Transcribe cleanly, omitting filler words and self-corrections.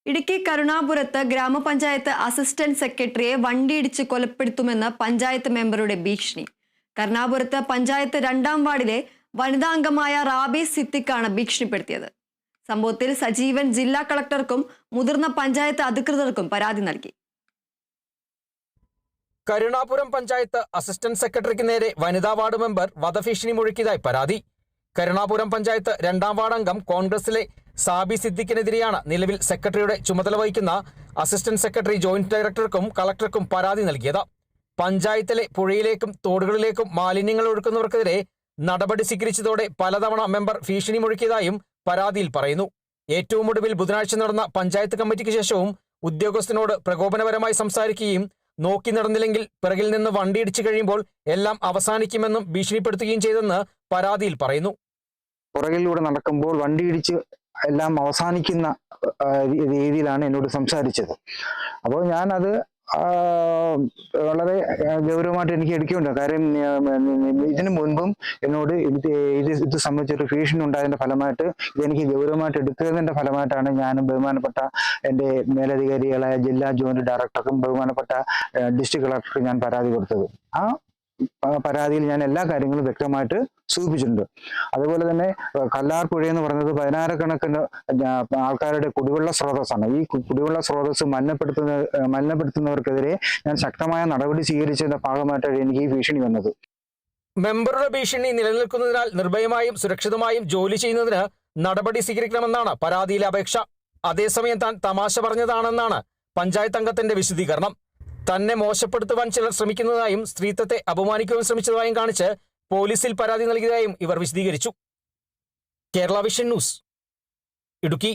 ഇടുക്കി കരുണാപുരത്ത് ഗ്രാമപഞ്ചായത്ത് അസിസ്റ്റന്റ് സെക്രട്ടറിയെ വണ്ടിയിടിച്ച് കൊലപ്പെടുത്തുമെന്ന് പഞ്ചായത്ത് മെമ്പറുടെ ഭീഷണി. കരുണാപുരത്ത് പഞ്ചായത്ത് 2-ാം വാർഡിലെ വനിതാംഗമായ റാബി സിദ്ദിഖാണ് ഭീഷണിപ്പെടുത്തിയത്. സംഭവത്തിൽ സജീവൻ ജില്ലാ കളക്ടർക്കും മുതിർന്ന പഞ്ചായത്ത് അധികൃതർക്കും പരാതി നൽകി. കരുണാപുരം പഞ്ചായത്ത് അസിസ്റ്റന്റ് സെക്രട്ടറിക്ക് നേരെ വനിതാ വാർഡ് മെമ്പർ വധഭീഷണി മുഴക്കിയതായി പരാതി. കരുണാപുരം പഞ്ചായത്ത് 2-ാം വാർഡ് അംഗം കോൺഗ്രസിലെ സാബി സിദ്ദിഖിനെതിരെയാണ് നിലവിൽ സെക്രട്ടറിയുടെ ചുമതല വഹിക്കുന്ന അസിസ്റ്റന്റ് സെക്രട്ടറി ജോയിന്റ് ഡയറക്ടർക്കും കളക്ടർക്കും പരാതി നൽകിയത്. പഞ്ചായത്തിലെ പുഴയിലേക്കും തോടുകളിലേക്കും മാലിന്യങ്ങൾ ഒഴുക്കുന്നവർക്കെതിരെ നടപടി സ്വീകരിച്ചതോടെ പലതവണ മെമ്പർ ഭീഷണി മുഴക്കിയതായും പരാതിയിൽ പറയുന്നു. ഏറ്റവും ഒടുവിൽ ബുധനാഴ്ച നടന്ന പഞ്ചായത്ത് കമ്മിറ്റിക്ക് ശേഷവും ഉദ്യോഗസ്ഥനോട് പ്രകോപനപരമായി സംസാരിക്കുകയും നോക്കി നടന്നില്ലെങ്കിൽ പിറകിൽ നിന്ന് വണ്ടിയിടിച്ചു കഴിയുമ്പോൾ എല്ലാം അവസാനിക്കുമെന്നും ഭീഷണിപ്പെടുത്തുകയും ചെയ്തെന്ന് പരാതിയിൽ പറയുന്നു. പുറകിലൂടെ നടക്കുമ്പോൾ വണ്ടിയിടിച്ച് എല്ലാം അവസാനിക്കുന്ന രീതിയിലാണ് എന്നോട് സംസാരിച്ചത്. അപ്പോൾ ഞാനത് വളരെ ഗൗരവമായിട്ട് എനിക്ക് എടുക്കേണ്ട കാര്യം. ഇതിനു മുൻപും എന്നോട് ഇത് സംബന്ധിച്ചൊരു ഭീഷണി ഉണ്ടായതിന്റെ ഫലമായിട്ട് ഇതെനിക്ക് ഗൗരവമായിട്ട് എടുക്കുന്നതിന്റെ ഫലമായിട്ടാണ് ഞാൻ ബഹുമാനപ്പെട്ട എൻ്റെ മേലധികാരികളായ ജില്ലാ ജോയിന്റ് ഡയറക്ടർക്കും ബഹുമാനപ്പെട്ട ഡിസ്ട്രിക്ട് കളക്ടർക്കും ഞാൻ പരാതി കൊടുത്തത്. ആ പരാതിയിൽ ഞാൻ എല്ലാ കാര്യങ്ങളും വ്യക്തമായിട്ട് സൂചിപ്പിച്ചിട്ടുണ്ട്. അതുപോലെ തന്നെ കല്ലാർ പുഴ എന്ന് പറയുന്നത് 16,000 ആൾക്കാരുടെ കുടിവെള്ള സ്രോതസ്സാണ്. ഈ കുടിവെള്ള സ്രോതസ് മലിനപ്പെടുത്തുന്നവർക്കെതിരെ ഞാൻ ശക്തമായ നടപടി സ്വീകരിച്ചതിന്റെ ഭാഗമായിട്ടാണ് എനിക്ക് ഈ ഭീഷണി വന്നത്. മെമ്പറുടെ ഭീഷണി നിലനിൽക്കുന്നതിനാൽ നിർഭയമായും സുരക്ഷിതമായും ജോലി ചെയ്യുന്നതിന് നടപടി സ്വീകരിക്കണമെന്നാണ് പരാതിയിലെ അപേക്ഷ. അതേസമയം താൻ തമാശ പറഞ്ഞതാണെന്നാണ് പഞ്ചായത്ത് അംഗത്തിന്റെ വിശദീകരണം. തന്നെ മോശപ്പെടുത്തുവാൻ ചിലർ ശ്രമിക്കുന്നതായും സ്ത്രീത്വത്തെ അപമാനിക്കുവാൻ ശ്രമിച്ചതായും കാണിച്ച് പോലീസിൽ പരാതി നൽകിയതായും ഇവർ വിശദീകരിച്ചു. Kerala vision news, Idukki.